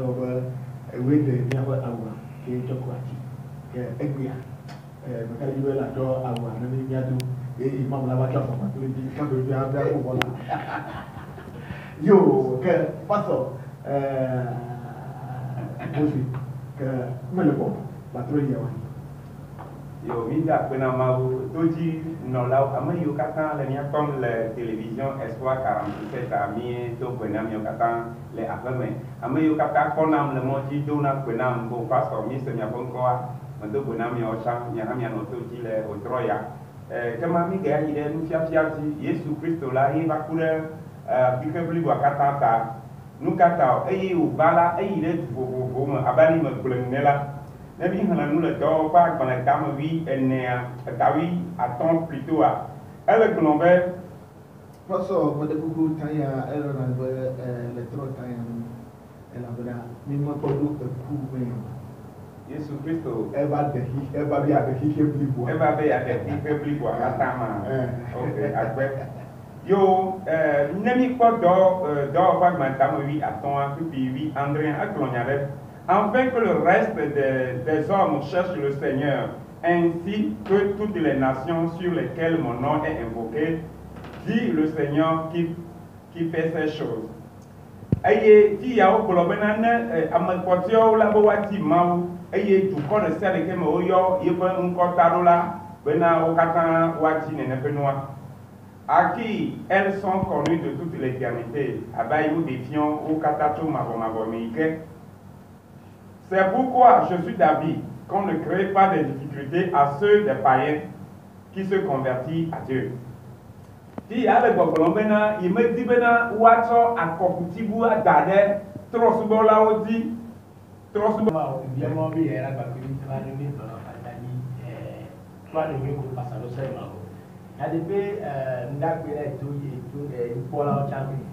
we de nya wa awa ke chokwati ke egua makali we la do awa na ni nya do imam la ba ka fa to di ka do ya da ko bola yo ke paso bosi ke melebo patro ya wa yo minda pena mau toji no la amayo kata le nya ton le télévision Espoir 47 ami to pena mi kata le afame amayo kata konam le moji dona pena ko pastor mi se nya bon ko mando pena mi o cham nya hamia no toji le o troya kama mi ga ide nu fia ji Yesu Kristo la yi ba kule bikabli wa kata ta nu kata ayi u bala ayi le bo ma abali ma kulenela Nabi hana nous le dort pas quand la dame oui tawi attend plutôt à elle que l'on veut paso mo de buku tanya ero na le tro tanya ela bra mi mo ko do ku me Yesu Kristo eba bi ade hi blibo eba be ade hi blibo atama OK agbe yo nemi ko do pas quand la dame oui attend puis oui André aklonyare afin que le reste des hommes cherchent le Seigneur, ainsi que toutes les nations sur lesquelles mon nom est invoqué, dit le Seigneur qui fait ces choses. Aye, ti ya o kolobena amakotio la bo wati mau, aye tu ko ne sele ke mo yo ye ba nko tarola, bena o katan wati ne penwa. À qui elles sont connues de toute l'éternité, abaye ou défiant au katato mabomabomike. C'est pourquoi je suis d'avis qu'on ne crée pas de difficultés à ceux des païens qui se convertissent à Dieu. Si avec Bokolombena, il me dit bena wacho akokutibu adade trosubo la odi trosubo bien mo bi era ba kuri tani ni to na fatani twani mi ko pasalo sai ma ko ade pe ndagbe na to ipola o chami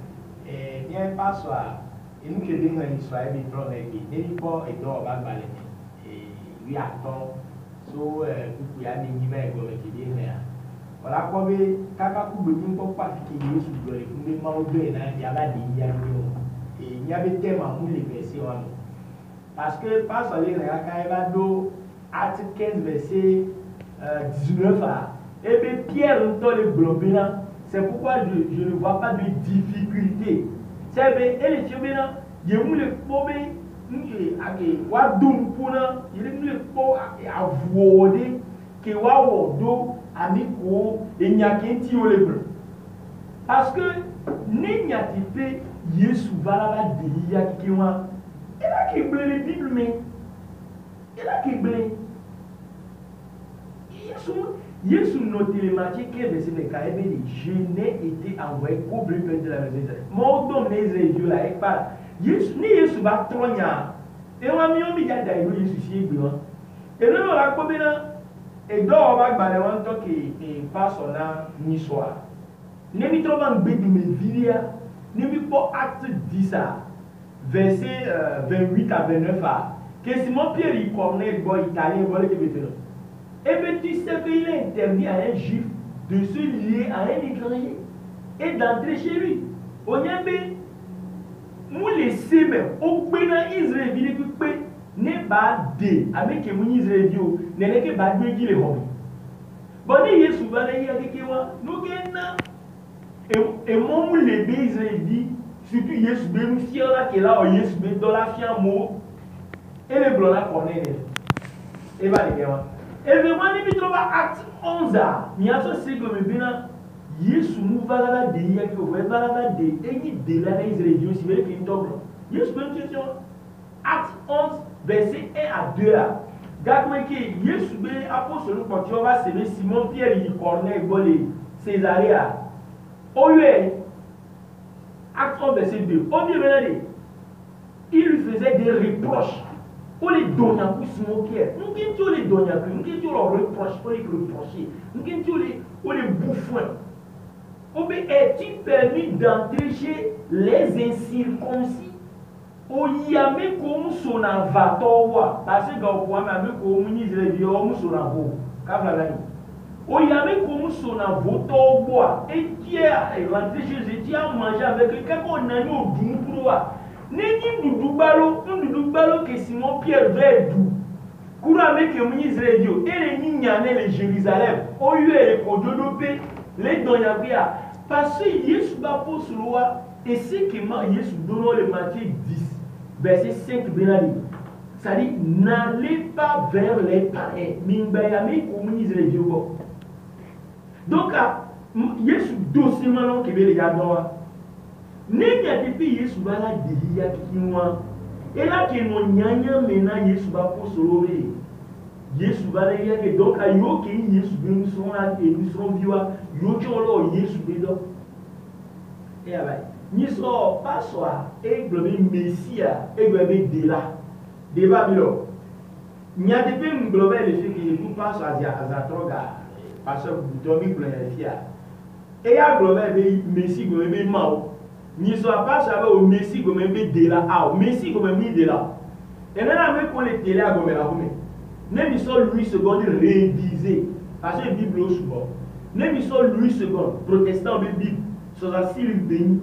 ni paso a inú kéde ń hàn Israel bí trọ́ náà gbé níbi bọ́ ìdọ́ ọba gbalẹ̀ ní ìwé àtọ́ tó kúkú yá ní yí báyìí gbọ́dọ̀ kéde ń hàn yá ọ̀la kọ́ bí kákákú gbèmí ń bọ́ pàtàkì Yéṣu gbọ́dọ̀ fún mi máa ń bẹ̀rẹ̀ náà yàrá ní yíyá ní o èyí á bẹ tẹ́ màá mú lè bẹ̀ sí wọn. parce que pásọ̀ lè rìn ká ẹ bá dó article 15 verset 19 à ebe Pierre ń tọ́ lè gbọ̀dọ̀ bí náà c'est pourquoi je ne vois pas de difficulté. Sebe ele chebena yemule pobe nge age wadum puna yemule po avode ke wawodo amiko enyakenti olebre parce que nenyati pe Yesu balaba de yakiwa ela ke blele bible mais ela ke blele Yesu notelemaki que verset le kaebeli je n'ai été envoyé qu'au bleu de la maison d'Israël. Mon don les yeux là et pas. Yesu ni Yesu ba tronya. E wa mi o mi ja dai lo Yesu si egbe won. E no la ko bi na e do o ba gba le won to ke e pasona ni soa. Ne mi tro ba ngbe du me vilia. Ne mi po acte 10 verset 28 à 29 que Simon Pierre il connaît go italien go le ke betelo. Et bien tu sais qu'il est interdit à un juif de se lier à un étranger et d'entrer chez lui. On y a bien, nous laissons même, au Bénin Israël, il n'est pas de, avec les Israël, il n'est pas de qui les hommes. Bon, il y a souvent des gens qui nous gagnent. Et moi, les Israël dit, surtout Yesu ben si là qui là, Yesu ben dans la fiamo, et les blancs là connaissent. Et va les gars. Et vraiment, il y a acte 11 il y a ce sigle, mais bien, Yesu nous va la de yaki, on va la de, et il de la Israël, si vous voulez qu'il tombe. Yesu peut dire, acte 11, verset 1 à 2 là. Gardez que Yesu ben apôtre quand tu vas s'aimer Simon Pierre, il Corneille, Bolé, Césaria. Au lieu, acte 11, verset 2, au lieu de il lui faisait des reproches. Pour les donner pour Simon Pierre, nous qui les donner, nous qui les reprocher, pour les reprocher, nous qui les bouffons. Est-il permis d'entrer chez les incirconcis? O yame comme son avatar, parce que quand on a mis comme Israël, on a son avo, kablani. O yame comme son avatar, et qui est rentré chez eux, qui a mangé avec quelqu'un qu'on a mis au doux pour voir. N'est-il nous balo, nous balo que Simon Pierre veut d'où Koura avec le Israël et les Nignane les Jérusalem au lieu de développer les Donyabia parce que Yesu va pour ce loi et c'est que Yesu donne le Matthieu 10 verset 5 benali ça dit n'allez pas vers les païens mimbayami comme Israël donc Yesu doucement que les gars n'est depuis Yesu va la délier qui moi et là que mon nyanya maintenant Yesu va pour se lever Yesu va la dire donc à yo que Yesu nous serons là et nous serons vivants yo que on Yesu bédo et abai ni so pas soir et globe Messia et globe de là de Babylone nya depuis globe le fait que vous pas soir à troga parce que domi glorifia et à globe Messi globe mao ni soit pas ça au Messi comme un de là ah Messi comme un de là et maintenant avec qu'on les télé à comme la comme ne mi soit Louis II révisé parce que Bible au souvent ne mi soit Louis II protestant de Bible sur la Syrie béni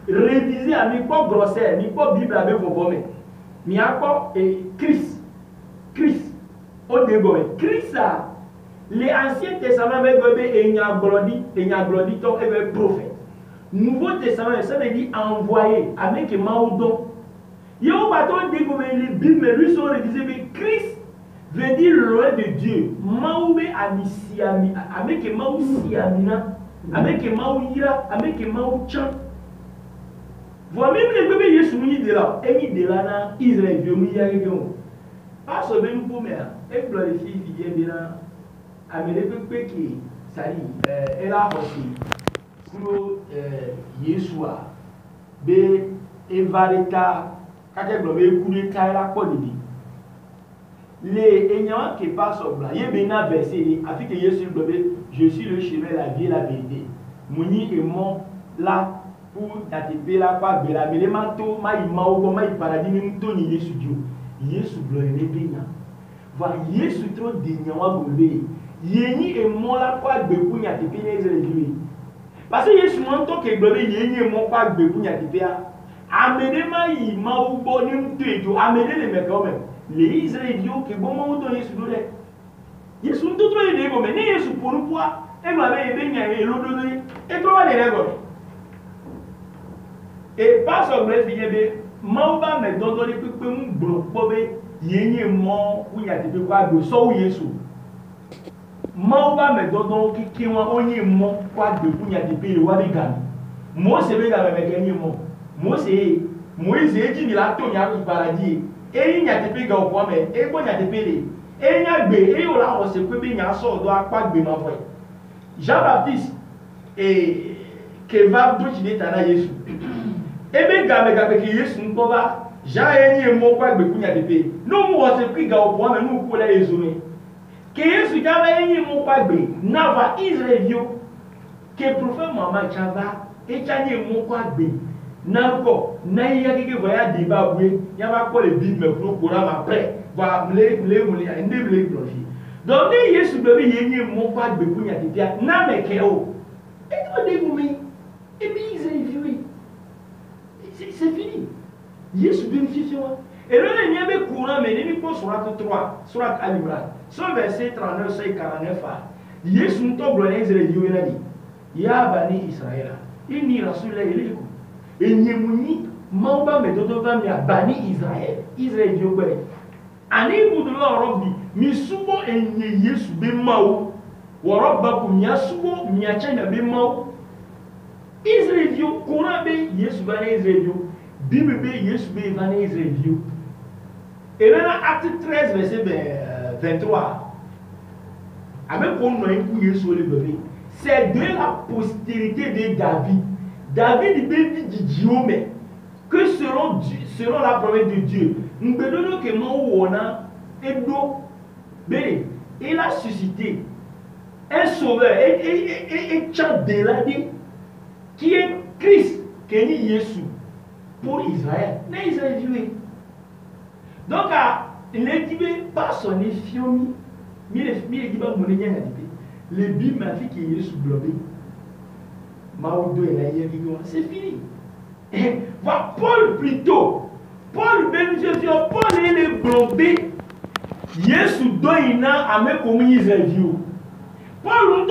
révisé à mi pas grossière mi pas Bible avec vos bommes mi a pas et Christ au début Christ a les anciens testaments avec bébé et il y a glodi donc et prophète Nouveau Testament, ça veut dire envoyé avec Maoudon. Il y a un bâton dit comme les Bibles, mais lui sont révisés, mais Christ veut dire loin de Dieu. Maoubé Amisiami, avec Maousiamina, avec Maouira, avec Maouchan. Voilà même les bébés, ils sont mis de là. Et mis de là dans Israël, ils sont mis pas ce même pour moi. Et glorifier, il y a bien. Amélie Pépé qui, ça dit, elle a aussi. Kuro Yeshua be evareta kake globe kure kaira kodidi les ayants qui passent au blanc yebena verset afin que Yesu globe je suis le chemin la vie et la vérité muni et mon là pour t'attirer là pas bela mais les manteaux mai mao mai paradis ni toni Yesu Dieu Yesu globe ne bena va Yesu trop denyawa globe yeni et mon là pas de kunya te penez Dieu parce que Yesu montre que globe yeni mon pas de kunya te pea amener mai mao bonim tueto amener les mecs quand même les Israéliens qui bon moment donné Yesu dole Yesu tout trop aider comme mais Yesu pour nous poids et moi ben benya et l'eau donné et toi va les règles et pas sur bref yebe mao ba me dondo les pepe mu bro bobe yeni mon kunya te quoi do so Yesu mao ba me dondo ki won onyi mo kwa de kunya te pe wa bi gami mo se be ga me kenyi mo Moïse eji ni la to nya ku paradis e nya te pe ga opo me e bo nya te pe le e nya gbe e o la o se pe bi nya so do apa gbe ma fo Jean-Baptiste e ke va do ji ni tana Yesu e be ga me ga pe ki Yesu nko ba Jean enyi mo kwa gbe ku nya te pe no mo o se pe ga opo me no ku la Yesu ni ke Yesu ja ba enyi mo kwa gbe na va Israelio ke prophète Mohammed chava e chanye mo kwa gbe Nanko, naïa qui voyage débat, oui, il y a pas quoi les Bibles, mais pour courir après, va les glorifier. Donc, les Yesu bébé, il y a mon pas de bouillon à dire, n'a mais kéo. Et toi, dégoumé, et puis ils ont vu. C'est fini. Yesu bénéficie. Et là, il y a des courants, mais il y a Surat 3, Surat Al-Imran, sur verset 39 et 49. Yesu nous tombe dans Israël, il a dit, Ya Bani Israël, il n'y a pas de et nyemuni mamba medodo va mi abani Israël diogbe ani budu la robbi mi subo enye Yesu be mawo wa rabbakum yasubo mi achana be mawo Israël dio kona be Yesu ba Israël dio bible be Yesu be va Israël dio et là acte 13 verset 23 avec on no enku Yesu le bébé c'est de la postérité de David dit Dieu que selon la promesse de Dieu, nous bedonnons que Mouona il a suscité un sauveur et chant de la vie qui est Christ, qui est Jésus pour Israël. Mais Israël Dieu. Donc, il est dit pas son effiomi, mais il est dit pas mon ennemi. Les Bibles m'a dit qu'il est Jésus blobé. C'est fini. Va Paul plutôt. Paul bénéficie, Paul puis Yesu do ina ame comme Israël. Paul